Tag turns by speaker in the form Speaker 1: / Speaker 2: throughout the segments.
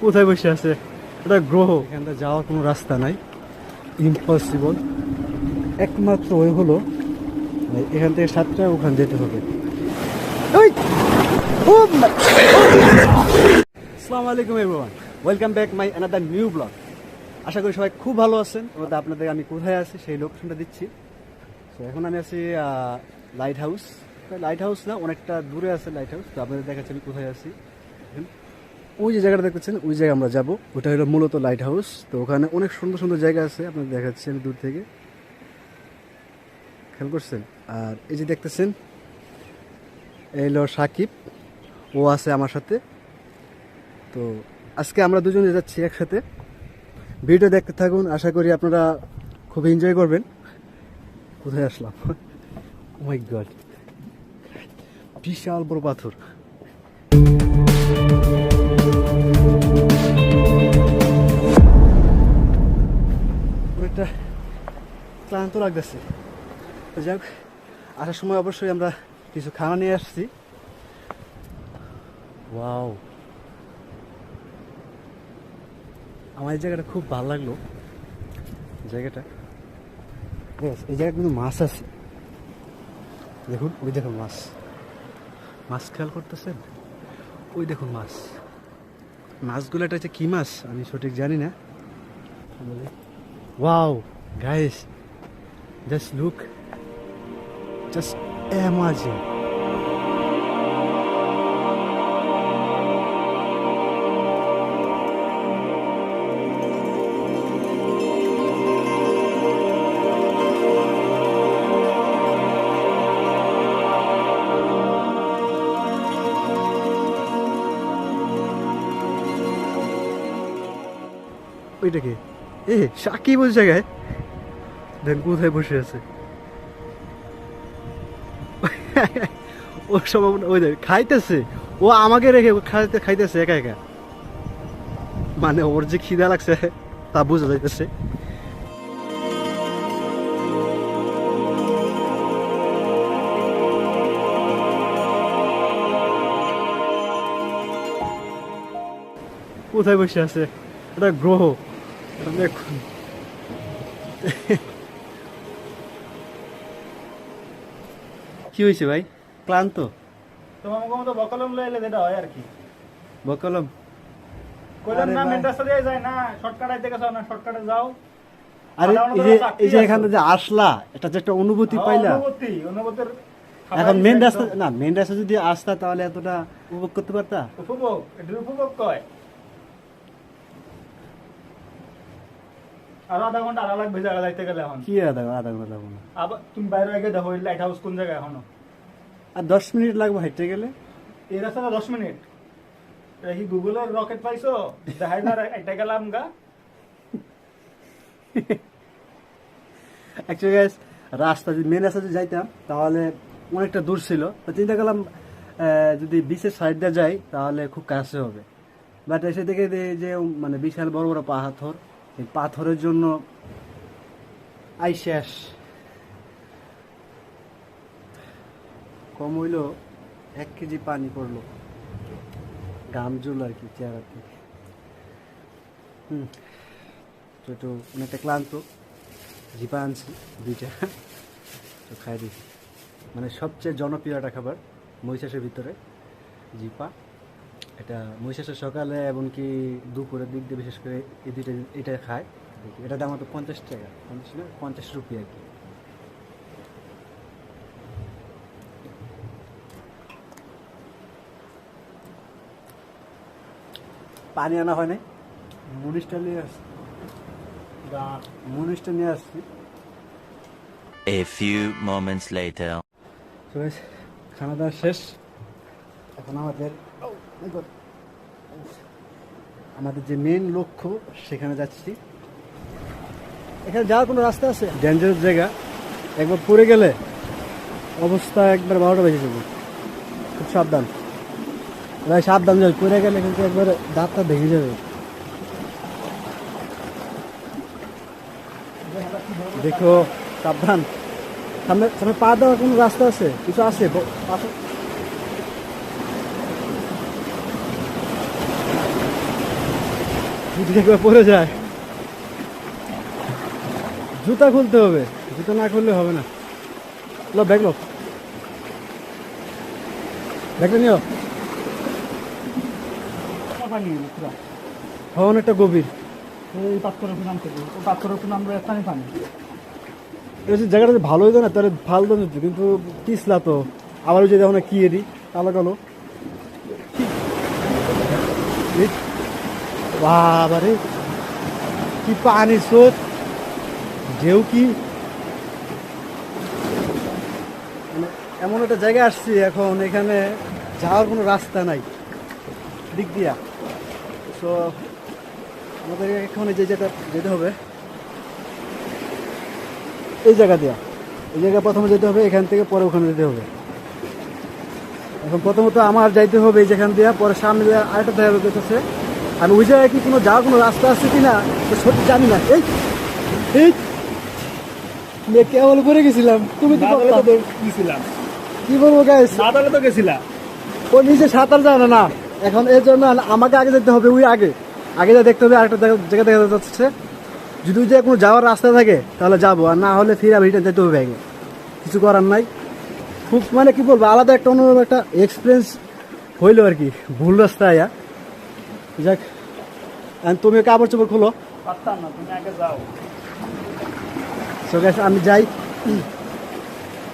Speaker 1: কোথায় বসে আছে? এটা গ্রহ, এখানটা যাওয়ার কোনো রাস্তা নাই, ইম্পসিবল। একমাত্র ওই হলো এখান থেকে 7টা ওখানে যেতে হবে। আসসালামু আলাইকুম everyone, welcome back my another new blog. আশা করি সবাই খুব ভালো আছেন। ওটা আপনাদের আমি কোথায় আছি সেই লোকেশনটা দিচ্ছি। তো এখন আমি আছি লাইট হাউস। লাইট হাউস না, অনেকটা দূরে আছে লাইট হাউস। তো আপনাদের দেখাচ্ছি আমি কোথায় আছি। ওই যে জায়গাটা দেখতেছেন, ওই জায়গায় আমরা যাবো। ওটা হলো মূলত লাইট হাউস। তো ওখানে অনেক সুন্দর সুন্দর জায়গা আছে, আপনাদের দেখাচ্ছি আমি দূর থেকে, খেয়াল করছেন। আর এই যে দেখতেছেন, এই হলো সাকিব, ও আছে আমার সাথে। তো আজকে আমরা দুজনে যাচ্ছি একসাথে। ভিডিও দেখতে থাকুন, আশা করি আপনারা খুব এনজয় করবেন। কোথায় আসলাম? ও মাই গড, বিশাল বড় পাথর। অনেকটা ক্লান্ত লাগতেছে। তো যাক, আসার সময় অবশ্যই আমরা কিছু খানা নিয়ে আসছি। ওয়াও, আমার এই জায়গাটা খুব ভালো লাগলো। জায়গাটা, এই জায়গায় কিন্তু মাছ আছে, দেখুন। ওই দেখুন মাছ, মাছ খেয়াল করতেছেন? ওই দেখুন মাছ। মাছগুলো এটা হচ্ছে কি মাছ আমি সঠিক জানি না। Wow guys, just look, just imagine. ওইটা কি? সাকিব ওই জায়গায় দেখেন কোথায় বসে আছে। ও সব ওই দেখ খাইতেছে, ও আমাকে রেখে খাইতেছে একা একা। মানে ওর যে খিদা লাগছে তা বোঝা যাইতেছে। কোথায় বসে আছে? এটা গ্রহ, দেখুন। কি হয়েছে ভাই, ক্লান্ত?
Speaker 2: তোমার মতো বকলম লইলে যেটা হয় আর কি।
Speaker 1: বকলম
Speaker 2: কইলাম না, মেন রাস্তা দিয়ে যায় না, শর্টকাট আইতে গেছো না, শর্টকাটে যাও।
Speaker 1: আরে এই যে এখানে যে আসলা, এটা যে একটা অনুভূতি পাইলা।
Speaker 2: অনুভূতির
Speaker 1: এখন মেন রাস্তা না, মেন রাস্তা যদি আসতা তাহলে এতটা উপভোগ করতে পারতা।
Speaker 2: উপভোগ, এটা উপভোগ কয়। আর আধা ঘন্টা আর লাগবে জায়গা যাইতে গেলে। এখন
Speaker 1: কি আধা ঘন্টা লাগবে না?
Speaker 2: আবার তুমি বাইরে আগে দেখো লাইট হাউস কোন জায়গায় এখনো।
Speaker 1: আর 10 মিনিট লাগবে হাইটে গেলে।
Speaker 2: এই রাস্তাটা 10 মিনিট। এটা কি গুগলের রকেট পাইছো? দেখাই না এটা গেলাম গা।
Speaker 1: অ্যাকচুয়ালি গাইস, রাস্তা যদি মেন রাস্তা যদি যাইতাম তাহলে অনেকটা দূর ছিল। তো চিন্তা করলাম যদি বিচের সাইড দিয়ে যাই তাহলে খুব কাছে হবে। বাট এসে দেখে যে মানে বিশাল বড় বড় পাথর, এই পাথরের জন্য আই শেষ। কম হইলো 1 কেজি পানি পড়লো, গাম জুল আর কি চেহারা থেকে। তো একটু অনেকটা ক্লান্ত। জিপা আনছি 2টা, তো খাই দিয়েছি। মানে সবচেয়ে জনপ্রিয় একটা খাবার মরিশাসের ভিতরে জিপা। এটা মরিশাসের সকালে এমনকি দুপুরের দিক দিয়ে বিশেষ করে এই দুইটা এটা খায়। এটার দাম তো 50 টাকা, 50 রুপি আর কি। পানি আনা হয় নাই, মুনিশটা নিয়ে আসছি। মুনিশটা নিয়ে আসছি।
Speaker 3: A few moments later.
Speaker 1: তো খাওয়া দাওয়া শেষ। এখন আমাদের যে মেন লক্ষ্য সেখানে যাচ্ছি। এখানে যাওয়ার কোনো রাস্তা আছে? ডেঞ্জারাস জায়গা, একবার পড়ে গেলে অবস্থা একবার 12টা বেজে যাবে। খুব সাবধান ভাই, সাবধান যাবে। পড়ে গেলে কিন্তু একবার দাঁতটা ভেঙে যাবে। দেখো সাবধান, সামনে পা দেওয়ার কোনো রাস্তা আছে? কিছু আছে? যদি একবার পরে যায় জুতা খুলতে হবে, জুতা না খুললে হবে না। লো ব্যাগ লো, ব্যাগটা নিও। অনেকটা গভীর,
Speaker 2: এই পাথরের উপর নামতে হবে, ওই পাথরের উপর নামলে এখানে পানি।
Speaker 1: জায়গাটা যে ভালো হইতো না, তাহলে ভালো তো কিন্তু পিছলা তো আবার ওই যে দেখো না কি এরি কালো কালো। বাবারে কি পানি স্রোত, ঢেউ কি, মানে এমন একটা জায়গায় আসছি এখন এখানে যাওয়ার কোনো রাস্তা নাই দিক দিয়া। তো আমাদের এখন যে যেতে হবে এই জায়গা দিয়া, এই জায়গায় প্রথমে যেতে হবে, এখান থেকে পরে ওখানে যেতে হবে। এখন প্রথমত আমার যাইতে হবে এই যেখান দিয়া, পরে সামনে আরেকটা জায়গা যেতেছে। আমি ওই জায়গায় কি কোনো যাওয়ার কোনো রাস্তা আছে কিনা সত্যি জানি না। এই এই কেবল পরে গেছিলাম, তুমি তো
Speaker 2: গেছিলাম,
Speaker 1: কি বলবো গাইস,
Speaker 2: সাঁতারে তো গেছিলা,
Speaker 1: ও নিজে সাঁতার জানে না। এখন এর জন্য আমাকে আগে যেতে হবে, ওই আগে যা দেখতে হবে আরেকটা জায়গা দেখা যাচ্ছে। যদি ওই জায়গায় কোনো যাওয়ার রাস্তা থাকে তাহলে যাবো, আর না হলে ফিরে রিটার্ন যেতে হবে আগে, কিছু করার নাই। খুব মানে কি বলবো, আলাদা একটা অন্য একটা এক্সপিরিয়েন্স হইলো আর কি, ভুল রাস্তায়। যাক তুমি কাপড় চোপড় খোলো,
Speaker 2: পারতাম না, তুমি আগে যাও।
Speaker 1: সো গাইস আমি যাই,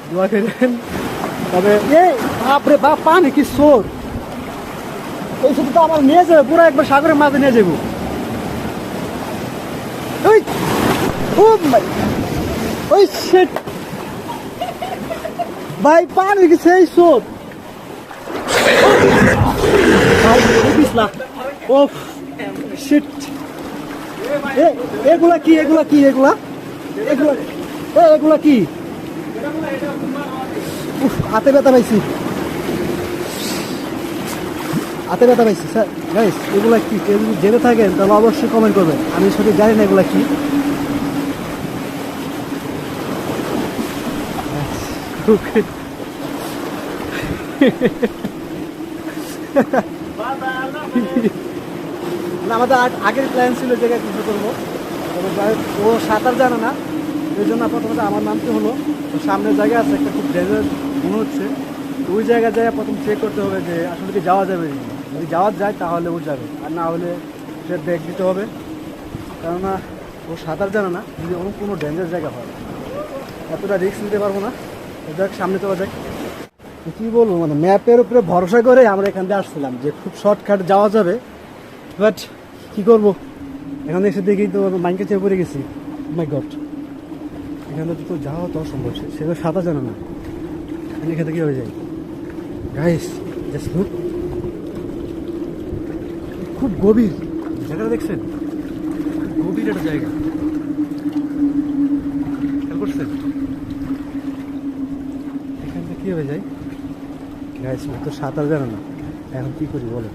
Speaker 1: দোয়া করেন। তবে এই বাপরে বাপ, পানি কি স্রোত, এই সাথে তো আমার নিয়ে যাবে পুরো একবার সাগরের মাঝে নিয়ে যাবো। ওই ও ভাই, ওই শিট ভাই, পানি কি সেই স্রোত ভাই, পিছলা। ও শিট, এগুলা কি, এগুলা কি, এগুলা এগুলা এগুলা কি, হাতে ব্যথা পাইছি, হাতে ব্যথা পাইছি স্যার। গাইস এগুলা কি, কেউ যদি জেনে থাকেন তাহলে অবশ্যই কমেন্ট করবেন, আমি সঠিক জানি না এগুলা কি। না আমাদের আগের প্ল্যান ছিল জায়গায় কিছু করবো, ও সাঁতার জানে না, এই জন্য প্রথমত আমার নামতে হলো। তো সামনের জায়গা আছে একটা, খুব ডেঞ্জারাস মনে হচ্ছে, তো ওই জায়গায় যায় প্রথম চেক করতে হবে যে আসলে কি যাওয়া যাবে। যদি যাওয়া যায় তাহলে ও যাবে, আর না হলে সে ব্রেক দিতে হবে, কেননা ও সাঁতার জানে না। যদি অন্য কোনো ডেঞ্জার জায়গা হয় এতটা রিস্ক নিতে পারবো না। যাক সামনে চলা যাক। কী বলবো, মানে ম্যাপের উপরে ভরসা করে আমরা এখান থেকে আসছিলাম যে খুব শর্টকাট যাওয়া যাবে, বাট কী করবো, এখানে এসে দেখি তো মাইকে চেয়ে পড়ে গেছি। মাই গড, এখানে তো যাওয়া তো অসম্ভব, সেগুলো সাঁতার জানে না, আমি এখানে কীভাবে যাই। গাইস জাস্ট লুক, খুব গভীর জায়গাটা দেখছেন, গভীর একটা জায়গা, খেয়াল করছেন। এখান থেকে কীভাবে যাই গাইস, তো সাঁতার জানে না, এখন কী করি বলো,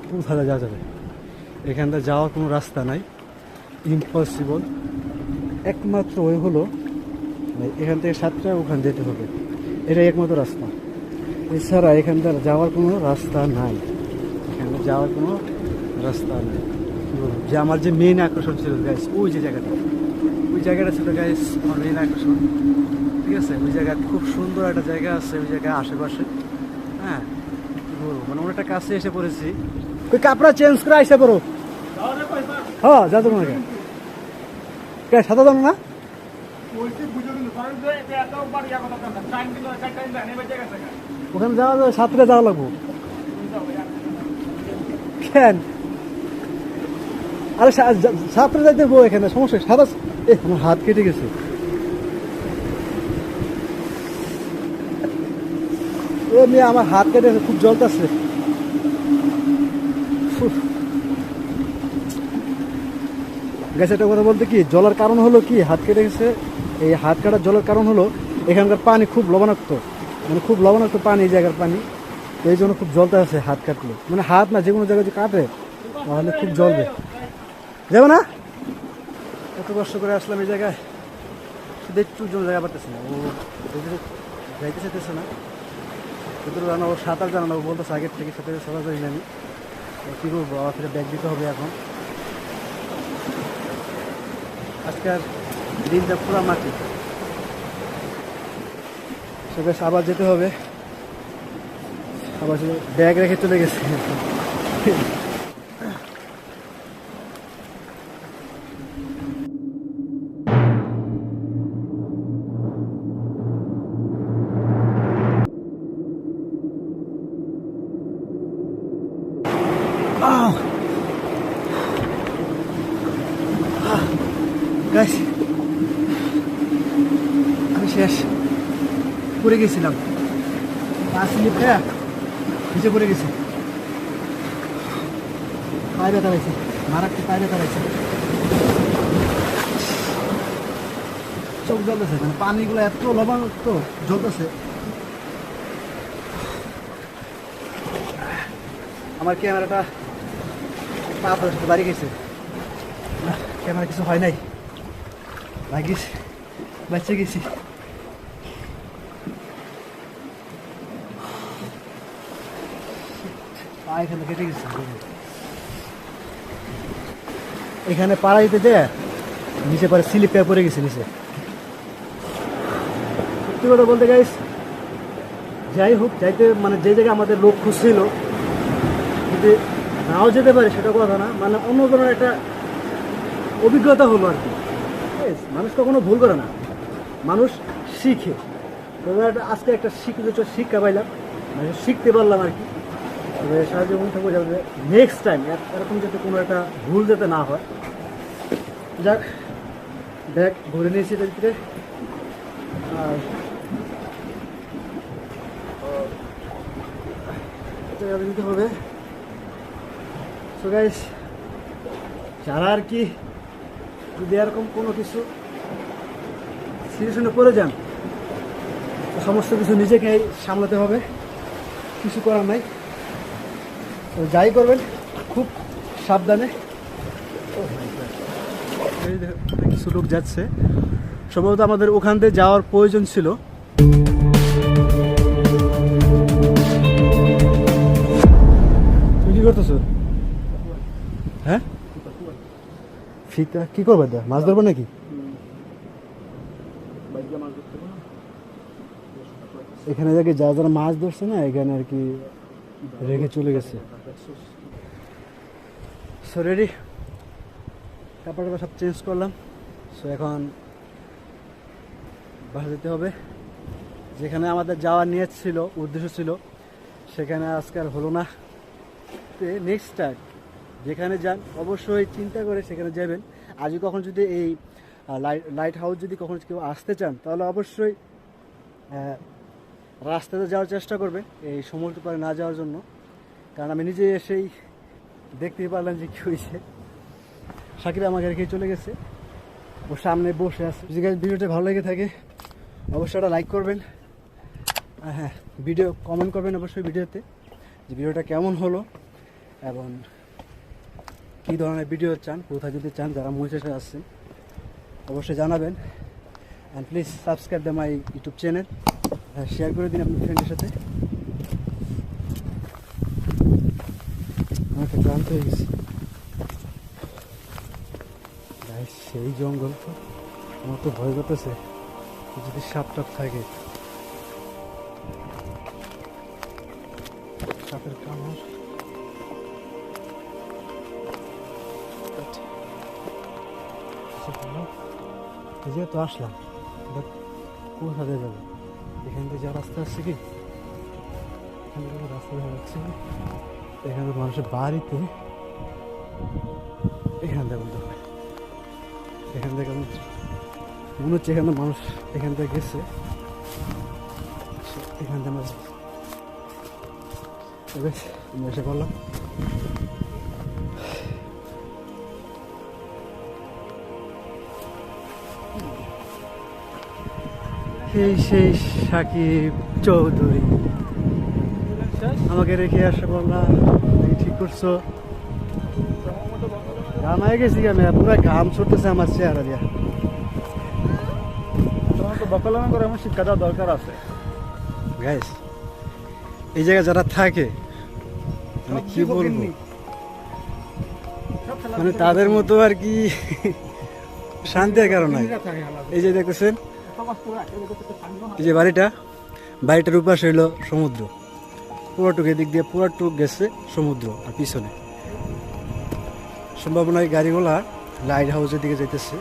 Speaker 1: কোথায় যাওয়া যাবে, এখানটা যাওয়ার কোনো রাস্তা নাই, ইম্পসিবল। একমাত্র ওই হলো এখান থেকে 7টা ওখানে যেতে হবে, এটাই একমাত্র রাস্তা, এছাড়া এখানটার যাওয়ার কোনো রাস্তা নাই, এখানে যাওয়ার কোনো রাস্তা নাই। যে আমার যে মেইন আকর্ষণ ছিল গাইস, ওই যে জায়গাটা, ওই জায়গাটা ছিল গাইস আমার মেইন আকর্ষণ, ঠিক আছে। ওই জায়গায় খুব সুন্দর একটা জায়গা আছে, ওই জায়গায় আশেপাশে, হ্যাঁ কী বলবো, মানে অনেকটা কাছে এসে পড়েছি। ওই কাপড়া চেঞ্জ করে এসে পড়ো, হ্যাঁ যা তো মনে সাদা দাম না, ওখানে যাওয়া যাবে, 7টা যাওয়া লাগবো কেন, আরে 7টা যাইতে বো, এখানে সমস্যা সাদা। আমার হাত কেটে গেছে, আমার হাত কেটে গেছে, খুব জ্বলতেছে। গেছে একটা কথা বলতে কি, জলের কারণ হলো কি, হাত কেটে গেছে, এই হাত কাটার জলের কারণ হলো এখানকার পানি খুব লবণাক্ত, মানে খুব লবণাক্ত পানি এই জায়গার পানি, তো এই জন্য খুব জ্বলতে আছে হাত কাটলে, মানে হাত না যে কোনো জায়গায় যদি কাটে তাহলে খুব জ্বলবে, যাবে না। এত কষ্ট করে আসলাম এই জায়গায়, শুধু একটু জন্য জায়গা পারতেছে না, ও যাইতে চাইতেছে না, কিন্তু জানা ও সাঁতার জানা না, ও বলতেছে আগের থেকে সাঁতার জানি আমি, কী করবো, আবার ফিরে ব্যাগ দিতে হবে এখন। আজকের দিনটা পুরা মাটি, সবাই আবার যেতে হবে। আবার ব্যাগ রেখে চলে গেছে। গাইস, আমি শেষ, পড়ে গেছিলাম, পা স্লিপ খেয়ে নিচে পড়ে গেছি, পায়ে ব্যথা পাইছে, মারাত্মক পায়ে ব্যথা পাইছে, চোখ জ্বলতেছে, মানে পানিগুলো এত লবণাক্ত জ্বলতেছে। আমার ক্যামেরাটা পাথরের সাথে বাড়ি গেছে, ক্যামেরা কিছু হয় নাই, লাগিস বাচ্চা গেছি। পা এখানে কেটে গেছে, এখানে পাড়া দিতে দেয় নিচে পরে স্লিপ পেয়ে পড়ে গেছে নিচে। সত্যি কথা বলতে গাইস, যাই হোক, যাইতে মানে যে জায়গায় আমাদের লক্ষ্য ছিল, যদি নাও যেতে পারে সেটা কথা না, মানে অন্য ধরনের একটা অভিজ্ঞতা হলো আর কি। মানুষ কখনো ভুল করে না, মানুষ শিখে। আজকে একটা শিক্ষা পাইলাম, মানে শিখতে পারলাম আর কি। তবে সাহায্য মনে থাকবো যাতে নেক্সট টাইম এরকম যাতে কোনো একটা ভুল যাতে না হয়। যাক, ব্যাগ ঘুরে নিয়েছি এটার ভিতরে, আর নিতে হবে। সো গাইস, যারা আর কি যদি এরকম কোনো কিছু সিচুয়েশনে পড়ে যান, সমস্ত কিছু নিজেকে সামলাতে হবে, কিছু করার নাই। তো যাই করবেন খুব সাবধানে। কিছু লোক যাচ্ছে, সম্ভবত আমাদের ওখান থেকে যাওয়ার প্রয়োজন ছিল। তুমি কি করতেছো? হ্যাঁ, ফিতা কি করবে? মাছ ধরবো নাকি? এখানে দেখে যারা মাছ ধরছে না, এখানে আর কি রেখে চলে গেছে। সো রেডি, কাপড় সব চেঞ্জ করলাম। সো এখন বাসা যেতে হবে। যেখানে আমাদের যাওয়ার নিয়ত ছিল, উদ্দেশ্য ছিল, সেখানে আজকাল হলো না। নেক্সট টাইম যেখানে যান অবশ্যই চিন্তা করে সেখানে যাবেন। আজকে কখন যদি এই লাইট হাউস যদি কখনো কেউ আসতে চান, তাহলে অবশ্যই রাস্তাতে যাওয়ার চেষ্টা করবেন, এই সমুদ্র পাড়ে না যাওয়ার জন্য। কারণ আমি নিজে এসেই দেখতেই পারলাম যে কী হয়েছে। সাকিব আমাকে রেখে চলে গেছে, ও সামনে বসে আছে। যদি ভিডিওটা ভালো লেগে থাকে অবশ্যই একটা লাইক করবেন, আর হ্যাঁ, ভিডিও কমেন্ট করবেন অবশ্যই ভিডিওতে যে ভিডিওটা কেমন হলো এবং কী ধরনের ভিডিও চান, কোথায় যদি চান, যারা মরিশাসে আসছেন অবশ্যই জানাবেন। And please subscribe the my YouTube channel, share করে দিন আপনার ফ্রেন্ডের সাথে। আমাকে ক্লান্ত হয়ে গেছি, সেই জঙ্গল তো আমার তো ভয় করতেছে, যদি সাপ টাপ থাকে, সাপের কামড়। যেহেতু আসলাম, কোথায় যাবো? এখান থেকে যা রাস্তা আসছে কি, এখান থেকে রাস্তা দেখা যাচ্ছে কি, এখানে মানুষের বাড়িতে এখান থেকে বলতে হবে। এখান থেকে মনে হচ্ছে এখানে মানুষ এখান থেকে গেছে, এখান থেকে আমরা এসে পড়লাম। সেই সাকিব চৌধুরী আমাকে রেখে আসে, বললাম ঠিক করছো। ঘামায় গেছি, আমি পুরো ঘাম ছুটতেছে আমার চেহারা দিয়া।
Speaker 2: তোমার তো বকালামা করে আমার শিক্ষা দেওয়া দরকার আছে
Speaker 1: গাইস। এই জায়গায় যারা থাকে, মানে কি বলবো, মানে তাদের মতো আর কি শান্তি আর কারণ নাই। এই যে দেখতেছেন এই যে বাড়িটার উপাস হইল সমুদ্র, পুরোটুক এদিক দিয়ে পুরোটুক গেছে সমুদ্র, আর পিছনে সম্ভাবনা এই গাড়িগুলা লাইট হাউসের দিকে যাইতেছে।